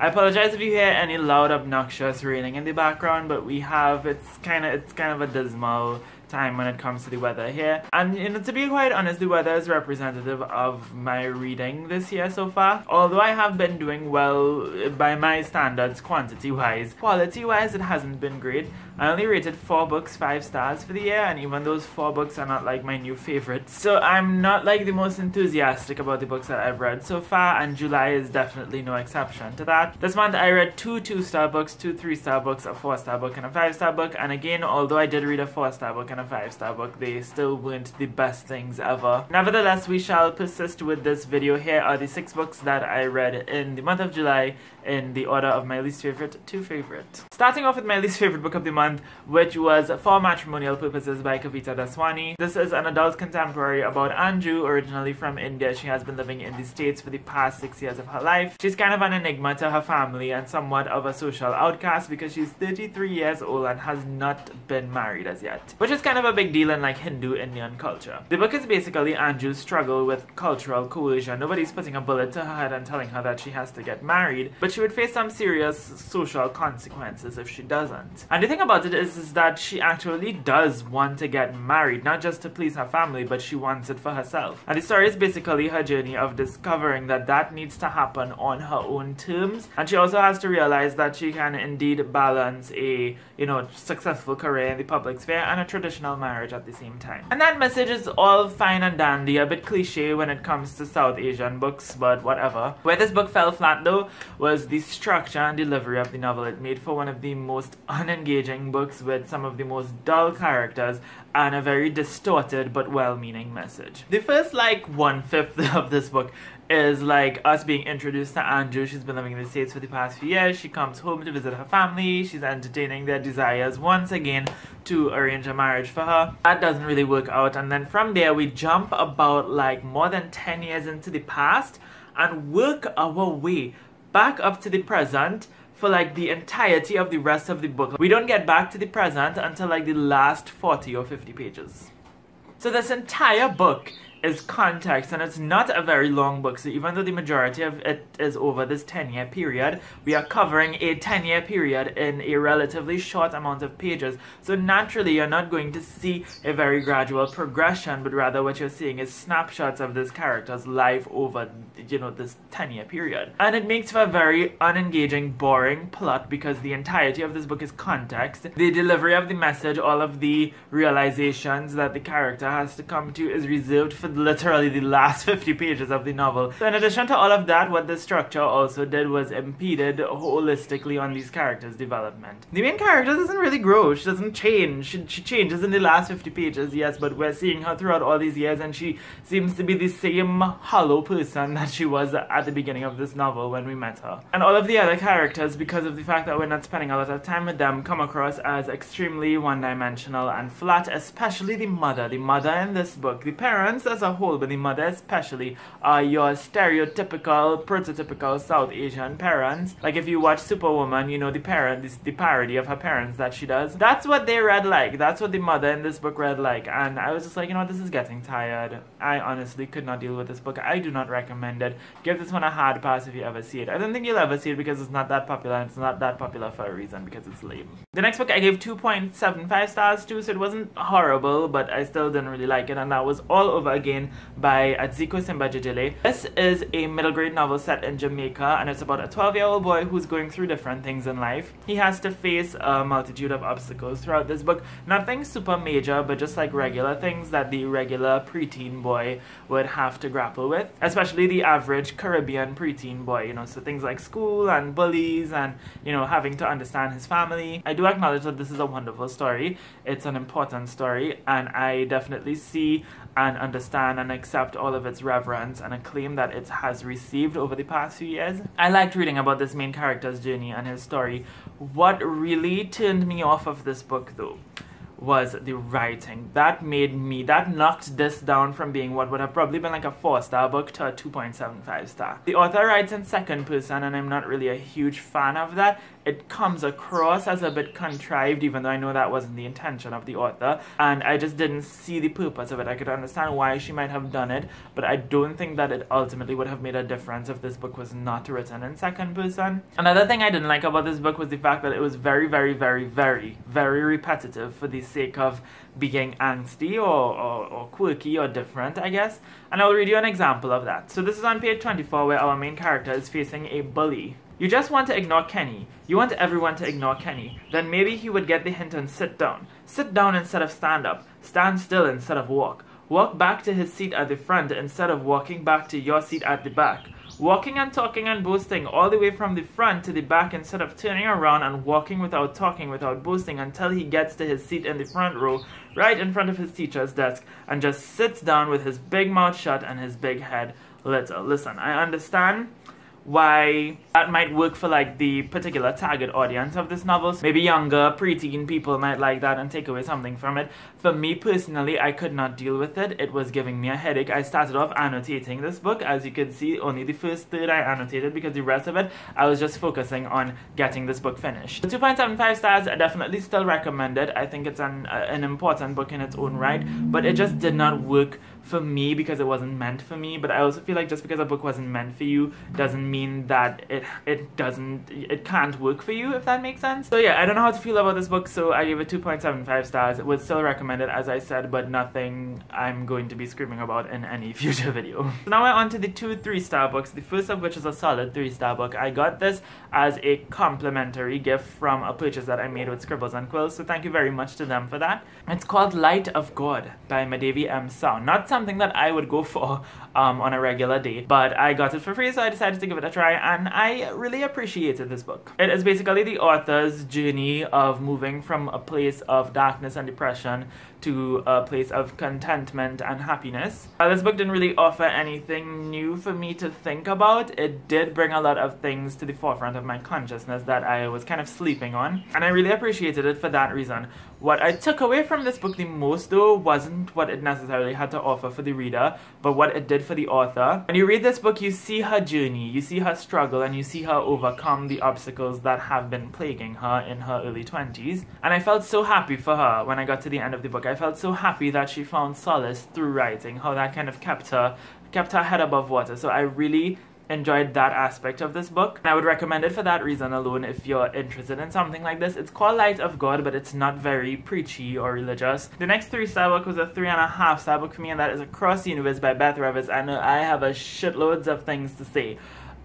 I apologize if you hear any loud, obnoxious raining in the background, but it's kind of a dismal time when it comes to the weather here. And to be quite honest, the weather is representative of my reading this year so far. Although I have been doing well by my standards, quantity-wise, quality-wise it hasn't been great. I only rated 4 books 5 stars for the year, and even those 4 books are not like my new favorites. So I'm not like the most enthusiastic about the books that I've read so far, and July is definitely no exception to that. This month I read 2 2-star books, 2 3-star books, a 4-star book, and a 5-star book. And again, although I did read a 4-star book and a 5-star book, they still weren't the best things ever. Nevertheless, we shall persist with this video. Here are the 6 books that I read in the month of July in the order of my least favorite to favorite. Starting off with my least favorite book of the month, which was For Matrimonial Purposes by Kavita Daswani. This is an adult contemporary about Anju, originally from India. She has been living in the States for the past 6 years of her life. She's kind of an enigma to her family and somewhat of a social outcast because she's 33 years old and has not been married as yet, which is kind of a big deal in like Hindu Indian culture. The book is basically Anju's struggle with cultural coercion. Nobody's putting a bullet to her head and telling her that she has to get married, but she would face some serious social consequences if she doesn't. And the thing about it is that she actually does want to get married, not just to please her family, but she wants it for herself. And the story is basically her journey of discovering that that needs to happen on her own terms, and she also has to realize that she can indeed balance a, successful career in the public sphere and a traditional marriage at the same time. And that message is all fine and dandy, a bit cliche when it comes to South Asian books, but whatever. Where this book fell flat though was the structure and delivery of the novel. It made for one of the most unengaging books with some of the most dull characters and a very distorted but well-meaning message. The first like 1/5 of this book is like us being introduced to Anju. She's been living in the States for the past few years. She comes home to visit her family. She's entertaining their desires once again to arrange a marriage for her. That doesn't really work out, and then from there we jump about like more than 10 years into the past and work our way back up to the present for like the entirety of the rest of the book. We don't get back to the present until like the last 40 or 50 pages. So this entire book is context, and it's not a very long book, so even though the majority of it is over this 10-year period, we are covering a 10-year period in a relatively short amount of pages. So naturally you're not going to see a very gradual progression, but rather what you're seeing is snapshots of this character's life over this 10-year period. And it makes for a very unengaging, boring plot because the entirety of this book is context. The delivery of the message, all of the realizations that the character has to come to, is reserved for literally the last 50 pages of the novel. So in addition to all of that, what the structure also did was impeded holistically on these characters' development. The main character doesn't really grow. She doesn't change. She changes in the last 50 pages, yes, but we're seeing her throughout all these years, and she seems to be the same hollow person that she was at the beginning of this novel when we met her. And all of the other characters, because of the fact that we're not spending a lot of time with them, come across as extremely one-dimensional and flat, especially the mother. The mother in this book, the parents as a whole, but the mother especially, are your stereotypical, prototypical South Asian parents. Like if you watch Superwoman, the parody of her parents that she does. That's what they read like. That's what the mother in this book read like. And I was just like, this is getting tired. I honestly could not deal with this book. I do not recommend it. Give this one a hard pass if you ever see it. I don't think you'll ever see it because it's not that popular, and it's not that popular for a reason, because it's lame. The next book I gave 2.75 stars to, so it wasn't horrible, but I still didn't really like it, and that was All Over Again by Adziko Simbajijile. This is a middle grade novel set in Jamaica, and it's about a 12-year-old boy who's going through different things in life. He has to face a multitude of obstacles throughout this book. Nothing super major, but just like regular things that the regular preteen boy would have to grapple with, especially the average Caribbean preteen boy, so things like school and bullies and, having to understand his family. I do acknowledge that this is a wonderful story. It's an important story, and I definitely see and understand and accept all of its reverence and acclaim that it has received over the past few years. I liked reading about this main character's journey and his story. What really turned me off of this book though was the writing. That knocked this down from being what would have probably been like a 4-star book to a 2.75 star. The author writes in second person, and I'm not really a huge fan of that. it comes across as a bit contrived, even though I know that wasn't the intention of the author, and I just didn't see the purpose of it. I could understand why she might have done it, but I don't think that it ultimately would have made a difference if this book was not written in second person. Another thing I didn't like about this book was the fact that it was very, very, very, very, very repetitive for the sake of being angsty or quirky or different, I guess. And I'll read you an example of that. So this is on page 24, where our main character is facing a bully. You just want to ignore Kenny. You want everyone to ignore Kenny. Then maybe he would get the hint and sit down. Sit down instead of stand up. Stand still instead of walk. Walk back to his seat at the front instead of walking back to your seat at the back. Walking and talking and boasting all the way from the front to the back instead of turning around and walking without talking, without boasting, until he gets to his seat in the front row, right in front of his teacher's desk, and just sits down with his big mouth shut and his big head little. Listen, I understand why that might work for like the particular target audience of this novel. Maybe younger, preteen people might like that and take away something from it. For me personally, I could not deal with it. It was giving me a headache. I started off annotating this book. As you can see, only the first third I annotated, because the rest of it, I was just focusing on getting this book finished. 2.75 stars, I definitely still recommend it. I think it's an important book in its own right, but it just did not work for me because it wasn't meant for me. But I also feel like just because a book wasn't meant for you doesn't mean that it can't work for you, if that makes sense. So yeah, I don't know how to feel about this book, so I gave it 2.75 stars. It would still recommend it, as I said, but nothing I'm going to be screaming about in any future video. So now we're on to the 2 3-star books, the first of which is a solid 3-star book. I got this as a complimentary gift from a purchase that I made with Scribbles and Quills, so thank you very much to them for that. It's called Light of God by Madevi M. Sound. Not something that I would go for on a regular day, but I got it for free, so I decided to give it a try, and I really appreciated this book. It is basically the author's journey of moving from a place of darkness and depression to a place of contentment and happiness. This book didn't really offer anything new for me to think about. It did bring a lot of things to the forefront of my consciousness that I was kind of sleeping on, and I really appreciated it for that reason. What I took away from this book the most, though, wasn't what it necessarily had to offer for the reader, but what it did for the author. When you read this book, you see her journey, you see her struggle, and you see her overcome the obstacles that have been plaguing her in her early 20s. And I felt so happy for her when I got to the end of the book. I felt so happy that she found solace through writing, how that kind of kept her head above water. So I really enjoyed that aspect of this book, and I would recommend it for that reason alone if you're interested in something like this. It's called Light of God, but it's not very preachy or religious. The next 3-star book was a 3.5-star book for me, and that is Across the Universe by Beth Revis. I know I have a shitloads of things to say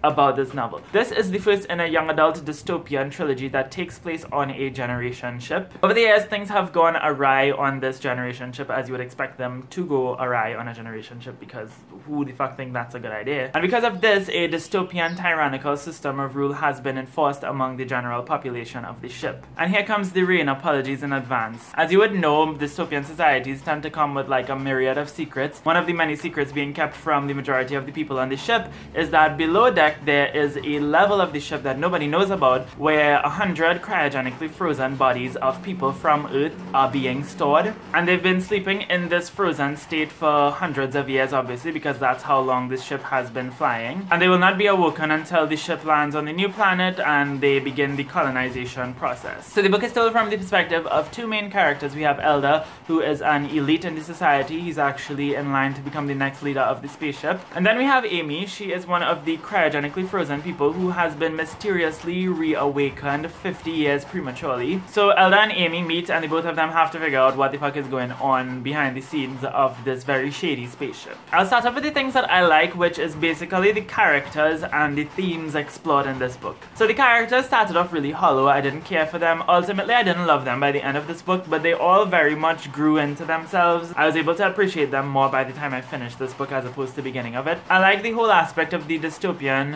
about this novel. This is the first in a young adult dystopian trilogy that takes place on a generation ship. Over the years, things have gone awry on this generation ship, as you would expect them to go awry on a generation ship, because who the fuck think that's a good idea? And because of this, a dystopian tyrannical system of rule has been enforced among the general population of the ship. And here comes the rain, apologies in advance. As you would know, dystopian societies tend to come with like a myriad of secrets. One of the many secrets being kept from the majority of the people on the ship is that below deck there is a level of the ship that nobody knows about, where 100 cryogenically frozen bodies of people from Earth are being stored, and they've been sleeping in this frozen state for hundreds of years, obviously, because that's how long this ship has been flying, and they will not be awoken until the ship lands on the new planet and they begin the colonization process. So the book is told from the perspective of 2 main characters. We have Elder, who is an elite in the society. He's actually in line to become the next leader of the spaceship. And then we have Amy. She is one of the cryogenically frozen people who has been mysteriously reawakened 50 years prematurely. So Elder and Amy meet, and the both of them have to figure out what the fuck is going on behind the scenes of this very shady spaceship. I'll start off with the things that I like, which is basically the characters and the themes explored in this book. So the characters started off really hollow. I didn't care for them. Ultimately, I didn't love them by the end of this book, but they all very much grew into themselves. I was able to appreciate them more by the time I finished this book as opposed to the beginning of it. I like the whole aspect of the dystopian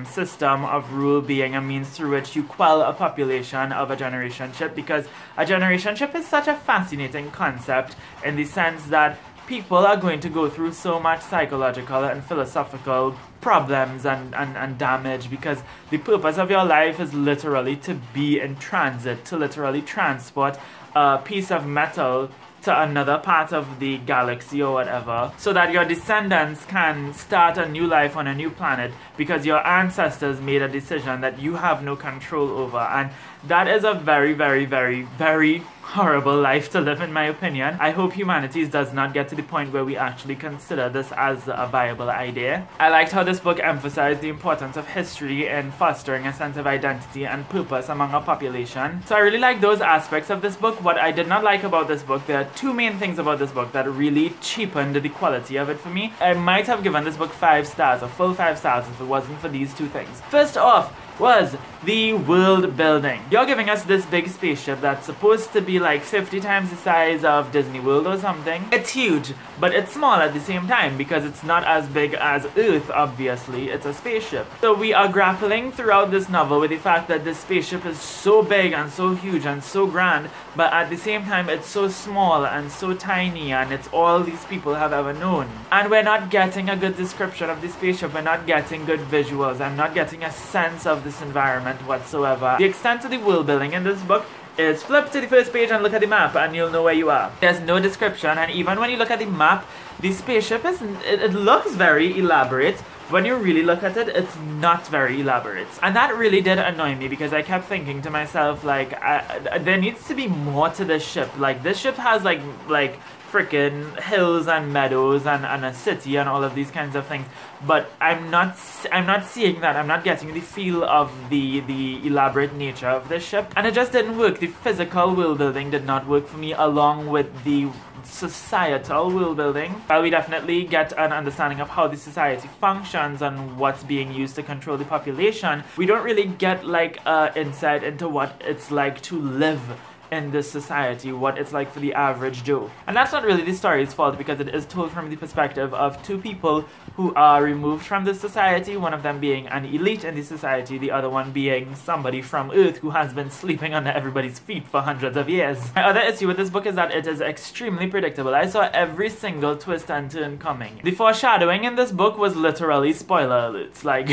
system of rule being a means through which you quell a population of a generation ship, because a generation ship is such a fascinating concept in the sense that people are going to go through so much psychological and philosophical problems and damage, because the purpose of your life is literally to be in transit, to literally transport a piece of metal to another part of the galaxy or whatever, so that your descendants can start a new life on a new planet because your ancestors made a decision that you have no control over. And that is a very, very, very, very horrible life to live, in my opinion. I hope humanity does not get to the point where we actually consider this as a viable idea. I liked how this book emphasized the importance of history in fostering a sense of identity and purpose among our population. So I really like those aspects of this book. What I did not like about this book, there are two main things about this book that really cheapened the quality of it for me. I might have given this book 5 stars, a full 5 stars, if it wasn't for these two things. First off was the world building. You're giving us this big spaceship that's supposed to be like 50 times the size of Disney World or something. It's huge, but it's small at the same time because it's not as big as Earth, obviously. It's a spaceship. So we are grappling throughout this novel with the fact that this spaceship is so big and so huge and so grand, but at the same time it's so small and so tiny, and it's all these people have ever known. And we're not getting a good description of the spaceship, we're not getting good visuals, I'm not getting a sense of this environment whatsoever. The extent of the world building in this book is flip to the first page and look at the map and you'll know where you are. There's no description, and even when you look at the map, the spaceship it looks very elaborate. When you really look at it, it's not very elaborate. And that really did annoy me because I kept thinking to myself, like, there needs to be more to this ship. Like, this ship has like freaking hills and meadows and a city and all of these kinds of things, but I'm not seeing that. I'm not getting the feel of the elaborate nature of this ship, and it just didn't work. The physical world building did not work for me, along with the societal world building. While we definitely get an understanding of how the society functions and what's being used to control the population, we don't really get like insight into what it's like to live in this society, what it's like for the average Joe. And that's not really the story's fault, because it is told from the perspective of two people who are removed from this society, one of them being an elite in the society, the other one being somebody from Earth who has been sleeping under everybody's feet for hundreds of years. My other issue with this book is that it is extremely predictable. I saw every single twist and turn coming. The foreshadowing in this book was literally spoiler alerts. Like,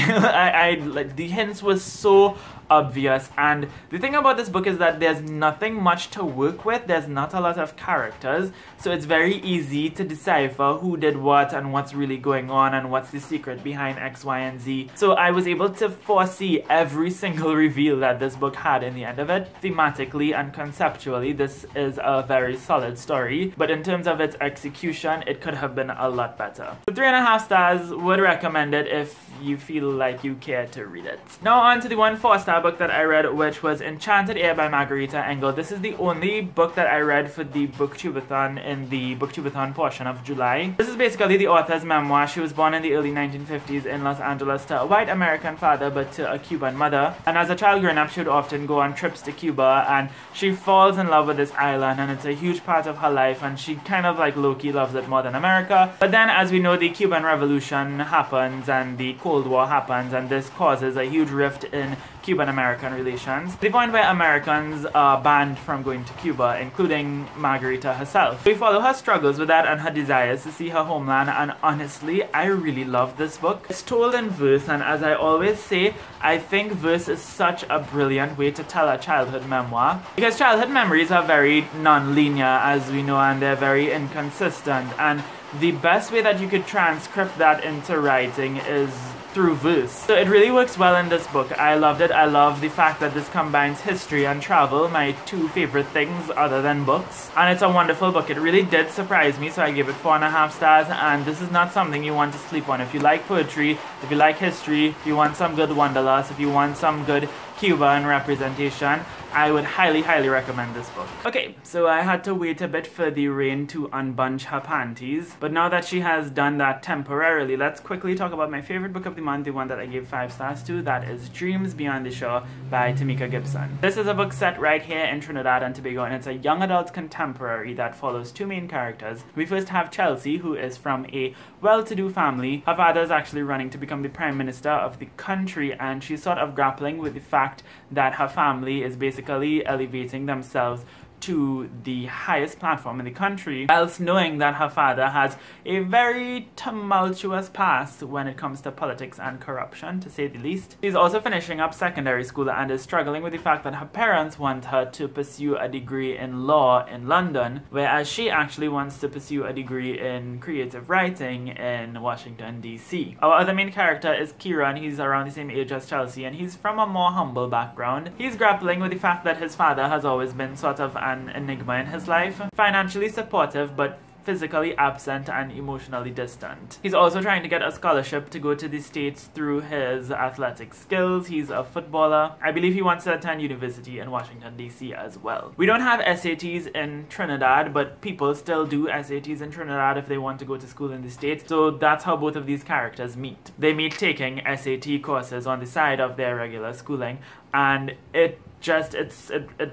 like the hints were so obvious, and the thing about this book is that there's nothing much to work with. There's not a lot of characters, so it's very easy to decipher who did what and what's really going on and what's the secret behind X, Y, and Z. So I was able to foresee every single reveal that this book had in the end of it. Thematically and conceptually, this is a very solid story, but in terms of its execution, it could have been a lot better. So 3.5 stars, would recommend it if you feel like you care to read it. Now on to the 1 4-star book that I read, which was Enchanted Air by Margarita Engel. This is the only book that I read for the Booktubeathon in the Booktubeathon portion of July. This is basically the author's memoir. She was born in the early 1950s in Los Angeles to a white American father but to a Cuban mother. And as a child growing up, she would often go on trips to Cuba, and she falls in love with this island, and it's a huge part of her life, and she kind of like low-key loves it more than America. But then, as we know, the Cuban Revolution happens and the Cold War happens, and this causes a huge rift in Cuban-American relations, to the point where Americans are banned from going to Cuba, including Margarita herself. We follow her struggles with that and her desires to see her homeland, and honestly, I really love this book. It's told in verse, and as I always say, I think verse is such a brilliant way to tell a childhood memoir, because childhood memories are very non-linear, as we know, and they're very inconsistent, and the best way that you could transcript that into writing is through verse. So it really works well in this book. I loved it. I love the fact that this combines history and travel, my 2 favorite things other than books. And it's a wonderful book. It really did surprise me, so I gave it 4.5 stars, and this is not something you want to sleep on. If you like poetry, if you like history, if you want some good wanderlust, if you want some good Cuban representation, I would highly, highly recommend this book. Okay, so I had to wait a bit for the rain to unbunch her panties, but now that she has done that temporarily, let's quickly talk about my favorite book of the month, the one that I gave 5 stars to. That is Dreams Beyond the Shore by Tamika Gibson. This is a book set right here in Trinidad and Tobago, and it's a young adult contemporary that follows 2 main characters. We first have Chelsea, who is from a well-to-do family. Her father is actually running to become the Prime Minister of the country, and she's sort of grappling with the fact that her family is basically elevating themselves to the highest platform in the country, whilst knowing that her father has a very tumultuous past when it comes to politics and corruption, to say the least. She's also finishing up secondary school and is struggling with the fact that her parents want her to pursue a degree in law in London, whereas she actually wants to pursue a degree in creative writing in Washington, D.C. Our other main character is Kieran. He's around the same age as Chelsea, and he's from a more humble background. He's grappling with the fact that his father has always been sort of an enigma in his life, financially supportive but physically absent and emotionally distant. He's also trying to get a scholarship to go to the States through his athletic skills. He's a footballer. I believe he wants to attend university in Washington, D.C. as well. We don't have SATs in Trinidad, but people still do SATs in Trinidad if they want to go to school in the States, so that's how both of these characters meet. They meet taking SAT courses on the side of their regular schooling, and it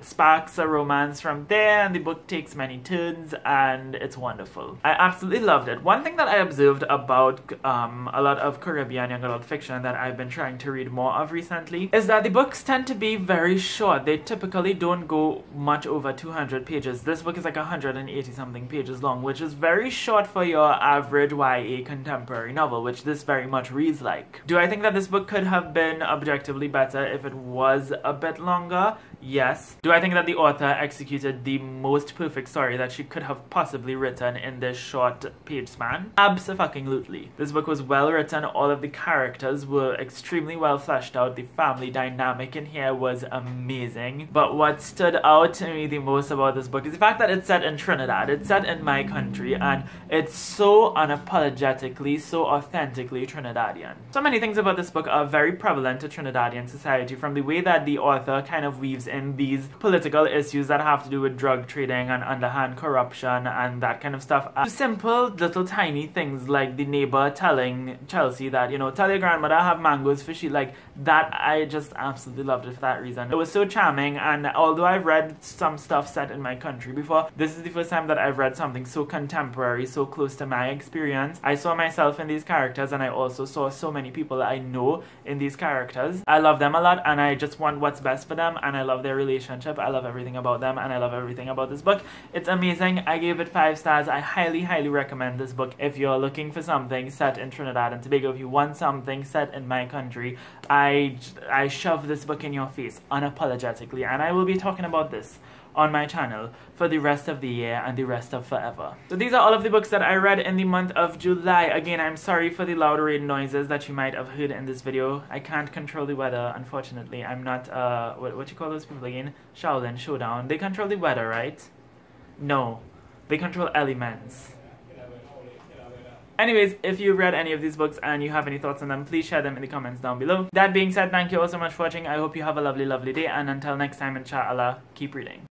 sparks a romance from there, and the book takes many turns, and it's wonderful. I absolutely loved it. One thing that I observed about a lot of Caribbean young adult fiction that I've been trying to read more of recently is that the books tend to be very short. They typically don't go much over 200 pages. This book is like 180 something pages long, which is very short for your average YA contemporary novel, which this very much reads like. Do I think that this book could have been objectively better if it was a bit longer? Yes. Do I think that the author executed the most perfect story that she could have possibly written in this short page span? Abso-fucking-lutely. This book was well written. All of the characters were extremely well fleshed out. The family dynamic in here was amazing. But what stood out to me the most about this book is the fact that it's set in Trinidad. It's set in my country, and it's so unapologetically, so authentically Trinidadian. So many things about this book are very prevalent to Trinidadian society, from the way that the author kind of weaves in these political issues that have to do with drug trading and underhand corruption and that kind of stuff, to simple little tiny things like the neighbor telling Chelsea that, you know, tell your grandmother I have mangoes for she, like that. I just absolutely loved it for that reason. It was so charming, and although I've read some stuff set in my country before, this is the first time that I've read something so contemporary, so close to my experience. I saw myself in these characters, and I also saw so many people I know in these characters. I love them a lot, and I just want what's best for them, and I love their relationship. I love everything about them, and I love everything about this book. It's amazing. I gave it 5 stars. I highly recommend this book if you're looking for something set in Trinidad and Tobago. If you want something set in my country, I shove this book in your face unapologetically, and I will be talking about this on my channel for the rest of the year and the rest of forever. So these are all of the books that I read in the month of July. Again, I'm sorry for the loud rain noises that you might have heard in this video. I can't control the weather, unfortunately. I'm not, what you call those people again? Shaolin Showdown. They control the weather, right? No. They control elements. Anyways, if you've read any of these books and you have any thoughts on them, please share them in the comments down below. That being said, thank you all so much for watching. I hope you have a lovely day, and until next time, inshallah, keep reading.